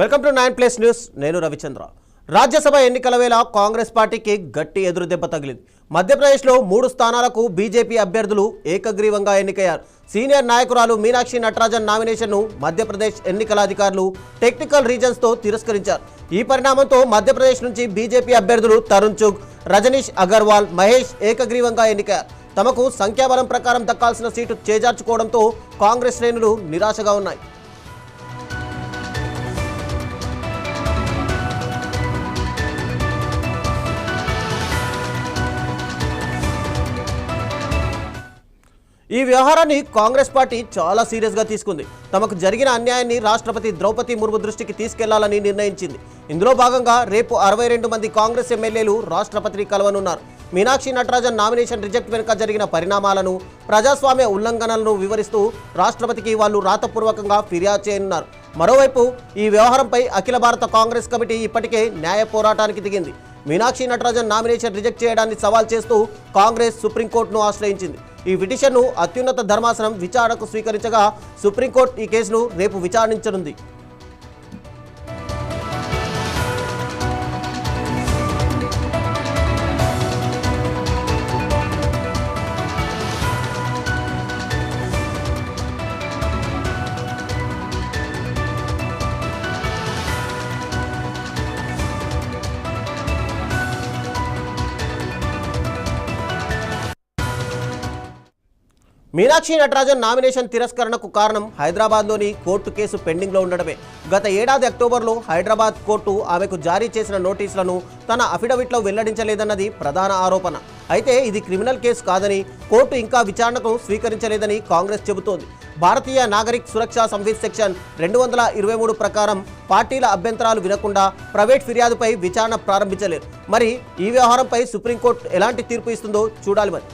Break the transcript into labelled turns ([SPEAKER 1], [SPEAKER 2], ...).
[SPEAKER 1] Welcome to 9+ news. నేను రవిచంద్ర. రాజ్యసభ ఎన్నికల వేళ కాంగ్రెస్ పార్టీకి గట్టి ఎదురుదెబ్బ తగిలింది. మధ్యప్రదేశ్లో 3 స్థానాలకు బీజేపీ అభ్యర్థులు ఏకగ్రీవంగా ఎన్నికయ్యారు. సీనియర్ నాయకురాలు మీనాక్షి నటరాజన్ నామినేషన్ను మధ్యప్రదేశ్ ఎన్నికల అధికారులు టెక్నికల్ రీజన్స్తో తిరస్కరించారు. ఈ పరిణామంతో మధ్యప్రదేశ్ నుంచి బీజేపీ అభ్యర్థులు తరుణ్ చుగ్, రజనీష్ అగర్వాల్, మహేష్ ఏకగ్రీవంగా ఎన్నికయ్యారు. తమకు సంఖ్యాబలం ప్రకారం దక్కాల్సిన సీటు చేజార్చుకోవడంతో కాంగ్రెస్ శ్రేణులు నిరాశగా ఉన్నాయి. ఈ వ్యవహారాన్ని కాంగ్రెస్ పార్టీ చాలా సీరియస్గా తీసుకుంది. తమకు జరిగిన అన్యాయాన్ని రాష్ట్రపతి ద్రౌపది ముర్ము దృష్టికి తీసుకెళ్లాలని నిర్ణయించింది. ఇందులో భాగంగా రేపు 62 మంది కాంగ్రెస్ ఎమ్మెల్యేలు రాష్ట్రపతిని కలవనున్నారు. మీనాక్షి నటరాజన్ నామినేషన్ రిజెక్ట్ వెనుక జరిగిన పరిణామాలను, ప్రజాస్వామ్య ఉల్లంఘనలను వివరిస్తూ రాష్ట్రపతికి వాళ్ళు రాతపూర్వకంగా ఫిర్యాదు చేయనున్నారు. మరోవైపు ఈ వ్యవహారంపై అఖిల భారత కాంగ్రెస్ కమిటీ ఇప్పటికే న్యాయ పోరాటానికి దిగింది. మీనాక్షి నటరాజన్ నామినేషన్ రిజెక్ట్ చేయడాన్ని సవాల్ చేస్తూ కాంగ్రెస్ సుప్రీంకోర్టును ఆశ్రయించింది. ఈ పిటిషన్ను అత్యున్నత ధర్మాసనం విచారణకు స్వీకరించగా సుప్రీంకోర్టు ఈ కేసును రేపు విచారించనుంది. మీనాక్షి నటరాజన్ నామినేషన్ తిరస్కరణకు కారణం హైదరాబాద్లోని కోర్టు కేసు పెండింగ్లో ఉండడమే. గత ఏడాది అక్టోబర్లో హైదరాబాద్ కోర్టు ఆమెకు జారీ చేసిన నోటీసులను తన అఫిడవిట్లో వెల్లడించలేదన్నది ప్రధాన ఆరోపణ. అయితే ఇది క్రిమినల్ కేసు కాదని, కోర్టు ఇంకా విచారణకు స్వీకరించలేదని కాంగ్రెస్ చెబుతోంది. భారతీయ నాగరిక్ సురక్షా సంహిత సెక్షన్ 223 ప్రకారం పార్టీల అభ్యంతరాలు వినకుండా ప్రైవేట్ ఫిర్యాదుపై విచారణ ప్రారంభించలేరు. మరి ఈ వ్యవహారంపై సుప్రీంకోర్టు ఎలాంటి తీర్పు ఇస్తుందో చూడాలి. మరి